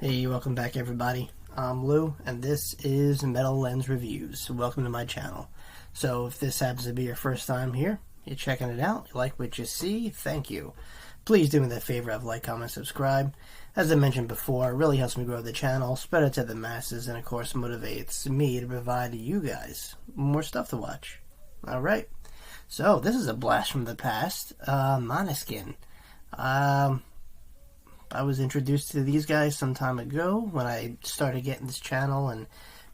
Hey, welcome back everybody. I'm Lou, and this is Metal Lens Reviews. Welcome to my channel. So if this happens to be your first time here, you're checking it out, you like what you see, thank you. Please do me the favor of like, comment, subscribe. As I mentioned before, it really helps me grow the channel, spread it to the masses, and of course motivates me to provide you guys more stuff to watch. Alright, so this is a blast from the past. Måneskin. I was introduced to these guys some time ago when I started getting this channel and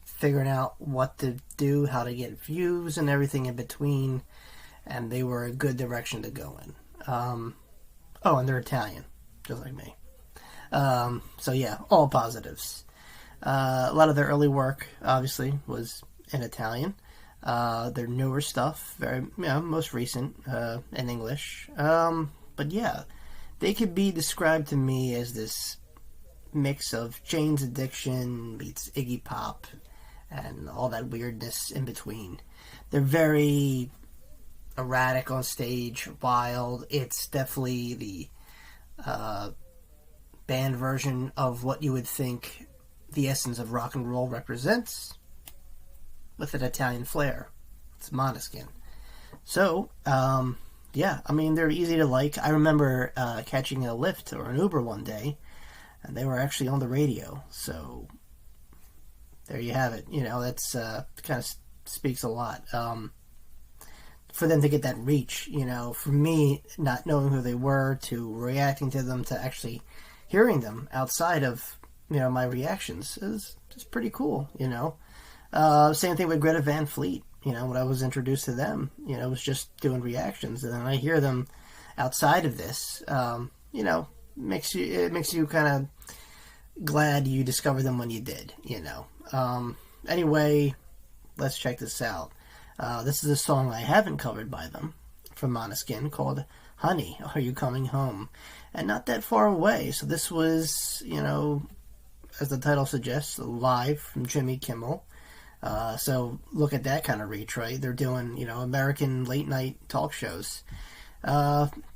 figuring out what to do, how to get views and everything in between, and they were a good direction to go in. Oh, and they're Italian, just like me. So yeah, all positives. A lot of their early work, obviously, was in Italian. Their newer stuff, most recent, in English. But yeah, they could be described to me as this mix of Jane's Addiction meets Iggy Pop and all that weirdness in between. They're very erratic on stage, wild. It's definitely the band version of what you would think the essence of rock and roll represents, with an Italian flair. It's Måneskin. So, yeah, I mean, they're easy to like. I remember catching a Lyft or an Uber one day, and they were actually on the radio. So, there you have it. You know, that's kind of speaks a lot. For them to get that reach, you know, for me, not knowing who they were, to reacting to them, to actually hearing them outside of, you know, my reactions is just pretty cool, you know. Same thing with Greta Van Fleet. You know, when I was introduced to them, you know, it was just doing reactions, and then I hear them outside of this. You know, it makes you kind of glad you discovered them when you did. You know. Anyway, let's check this out. This is a song I haven't covered by them from Måneskin called "Honey, Are You Coming Home?" and not that far away. So this was, you know, as the title suggests, live from Jimmy Kimmel. So look at that kind of reach, right? They're doing, you know, American late night talk shows.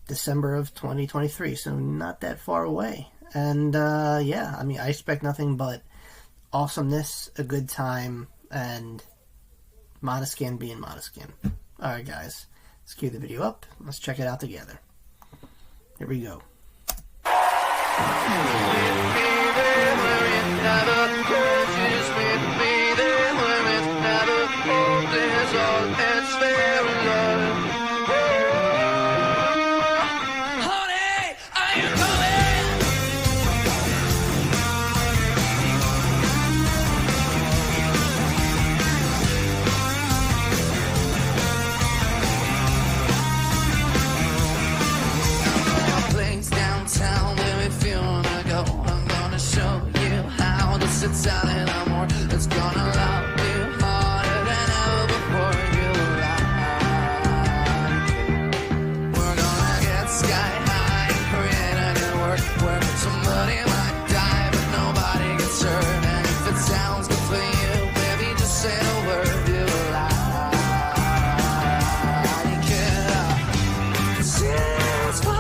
December of 2023, so not that far away. And yeah, I mean, I expect nothing but awesomeness, a good time, and Måneskin being Måneskin. Alright guys, let's cue the video up. Let's check it out together. Here we go. It's out in a more that's gonna love you harder than ever before you like. We're gonna get sky high and create a new world where somebody might die but nobody gets hurt. And if it sounds good for you, baby, just say the word you like. It's 5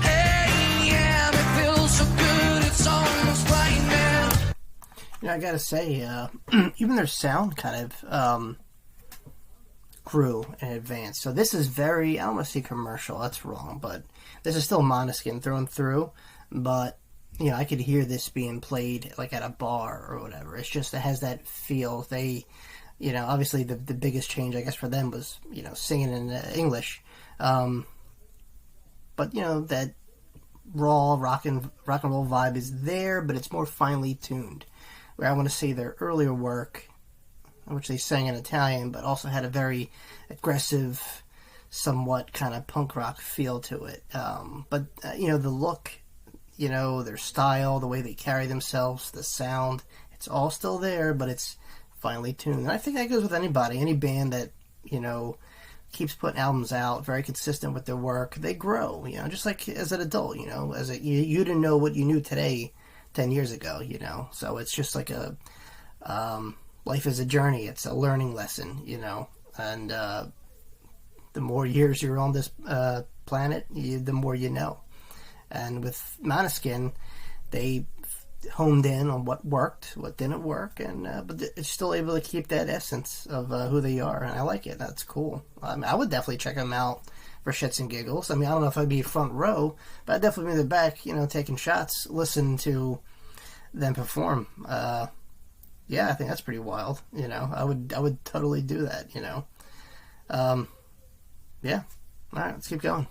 a.m. It feels so good, it's almost right now. You know, I gotta say, even their sound kind of grew in advance. So this is very, I don't want to say commercial, that's wrong, but this is still Måneskin through and through. But, you know, I could hear this being played like at a bar or whatever. It's just, it has that feel. They, you know, obviously the biggest change, I guess, for them was, you know, singing in English. But, you know, that raw rock and roll vibe is there, but it's more finely tuned. Where I want to say their earlier work, which they sang in Italian, but also had a very aggressive, somewhat kind of punk rock feel to it. But, you know, the look, you know, their style, the way they carry themselves, the sound, it's all still there, but it's finely tuned. And I think that goes with anybody, any band that, you know, keeps putting albums out, very consistent with their work. They grow, you know, just like as an adult, you know, you didn't know what you knew today 10 years ago, you know, so it's just like a, life is a journey, it's a learning lesson, you know, and, the more years you're on this, planet, the more you know. And with Måneskin, they honed in on what worked, what didn't work, and but it's still able to keep that essence of who they are, and I like it. That's cool. I would definitely check them out for shits and giggles. I mean, I don't know if I'd be front row, but I'd definitely be in the back, taking shots, listen to them perform. Yeah, I think that's pretty wild. I would totally do that. Yeah. All right, let's keep going.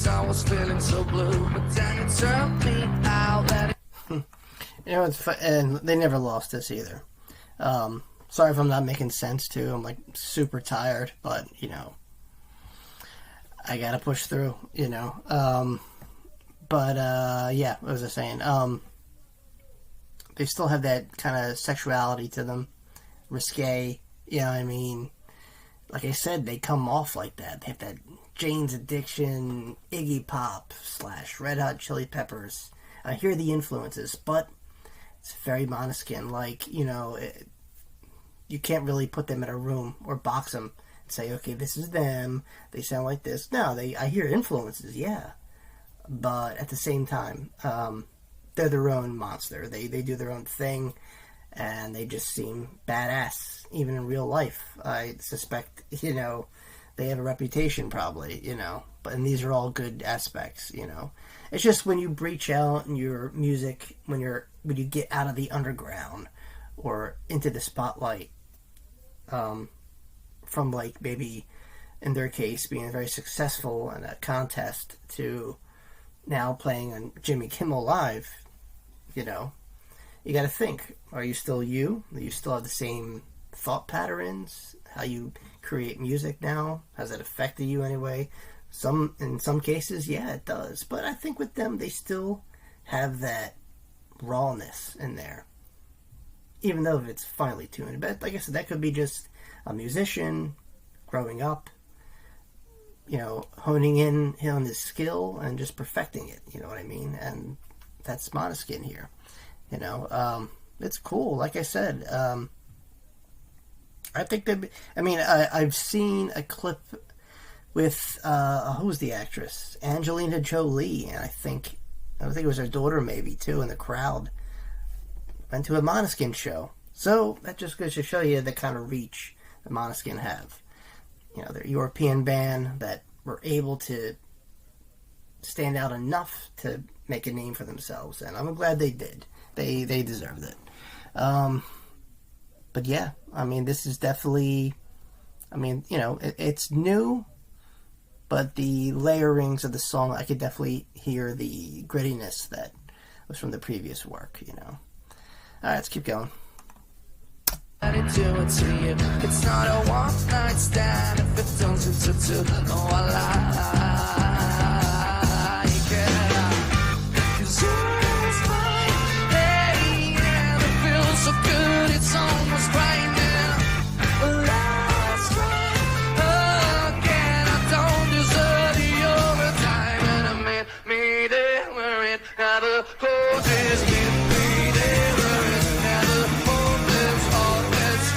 I was feeling so blue, but then it turned me out. It's fun, and they never lost this either. Sorry if I'm not making sense too. I'm like super tired, but I gotta push through. But yeah, what was I saying? They still have that kind of sexuality to them, risque. I mean, like I said, they come off like that. They have that Jane's Addiction, Iggy Pop / Red Hot Chili Peppers. I hear the influences, but it's very Måneskin. Like, you can't really put them in a room or box them and say, okay, this is them. They sound like this. No, I hear influences, yeah. But at the same time, they're their own monster. They do their own thing, and they just seem badass, even in real life. I suspect, they have a reputation probably, and these are all good aspects, It's just when you breach out in your music, when you get out of the underground or into the spotlight, from like maybe in their case being very successful in a contest to now playing on Jimmy Kimmel Live, you got to think, are you still you? Do you still have the same thought patterns? How you create music now? Has it affected you anyway? In some cases, yeah, it does. But I think with them, they still have that rawness in there. Even though it's finely tuned. But like I said, that could be just a musician growing up, honing in on his skill and just perfecting it, you know what I mean? And that's Måneskin here. It's cool. Like I said, I think I've seen a clip with who's the actress? Angelina Jolie, and I think it was her daughter maybe too in the crowd. Went to a Måneskin show. So that just goes to show you the kind of reach the Måneskin have. They're a European band that were able to stand out enough to make a name for themselves, and I'm glad they did. They deserved it. But yeah, this is definitely, it's new, but the layerings of the song, I could definitely hear the grittiness that was from the previous work, Alright, let's keep going. I didn't do it to you. It's not a one night stand if it turns into two. Oh, I like it. 'Cause it's fine. Hey, yeah, it feels so good. It's almost frightening. Let's try again. I don't deserve your time. And I made me there where it never closes. Me there where it never opens. All that's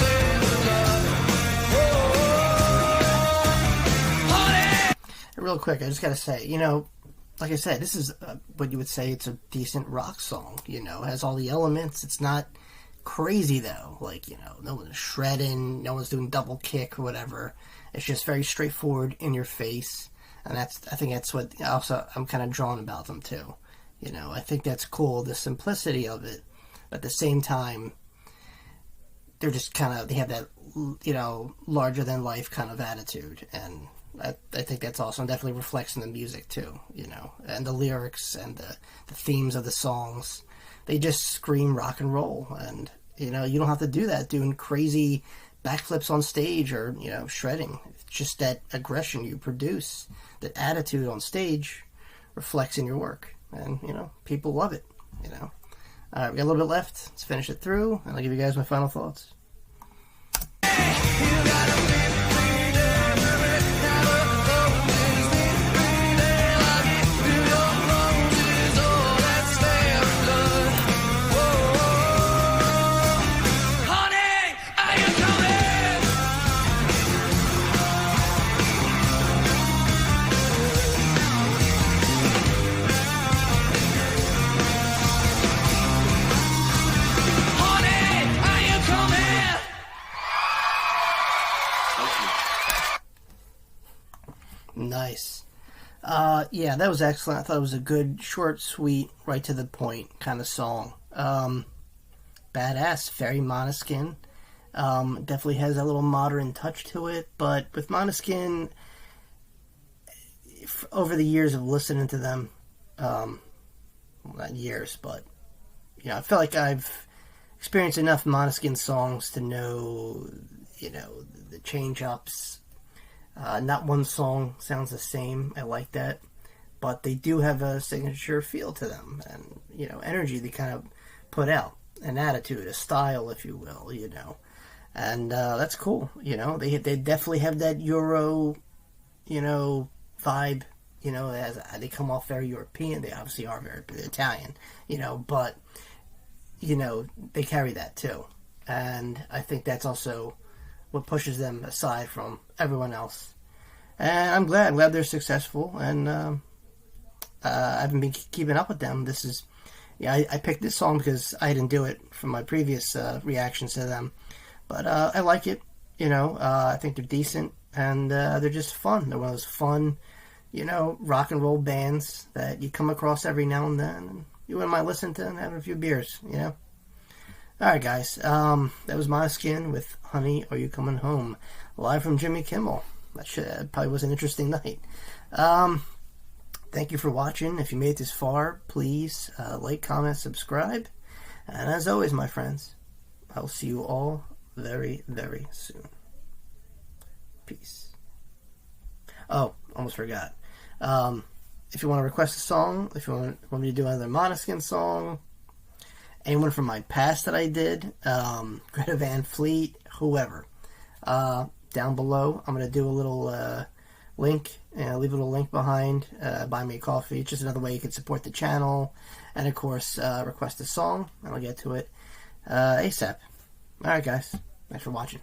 Real quick, I just gotta say, like I said, this is what you would say it's a decent rock song. It has all the elements. It's not crazy though. Like, no one's shredding, no one's doing double kick or whatever. It's just very straightforward, in your face, and I think that's what also I'm kind of drawn about them too. I think that's cool, the simplicity of it. But at the same time, they're just they have that, larger than life kind of attitude, and I think that's awesome. Definitely reflects in the music too, and the lyrics and the themes of the songs. They just scream rock and roll, and you don't have to do that doing crazy backflips on stage or, shredding. It's just that aggression you produce, that attitude on stage reflects in your work. And, people love it, All right, we got a little bit left. Let's finish it through, and I'll give you guys my final thoughts. Nice. Yeah, that was excellent. I thought it was a good, short, sweet, right to the point kind of song. Badass, very Måneskin. Definitely has a little modern touch to it, but with Måneskin, over the years of listening to them, well, not years, but I feel like I've experienced enough Måneskin songs to know, the change-ups. Not one song sounds the same. I like that. But they do have a signature feel to them and, energy they kind of put out. An attitude, a style, if you will, And that's cool, They definitely have that Euro, vibe, as they come off very European. They obviously are very Italian, but, they carry that too. And I think that's also what pushes them aside from everyone else. And I'm glad they're successful, and I haven't been keeping up with them. This is, I picked this song because I didn't do it from my previous reactions to them, but I like it. I think they're decent, and they're just fun. They're one of those fun, rock and roll bands that you come across every now and then, and you wouldn't mind listening to and having a few beers. Alright guys, that was Måneskin with Honey, Are You Coming Home? Live from Jimmy Kimmel. That probably was an interesting night. Thank you for watching. If you made it this far, please like, comment, subscribe. And as always, my friends, I'll see you all very, very soon. Peace. Oh, almost forgot. If you want to request a song, if you want me to do another Måneskin song, anyone from my past that I did, Greta Van Fleet, whoever, down below, I'm going to do a little link, leave a little link behind, buy me a coffee. It's just another way you can support the channel, and of course, request a song, and I'll get to it ASAP. Alright guys, thanks for watching.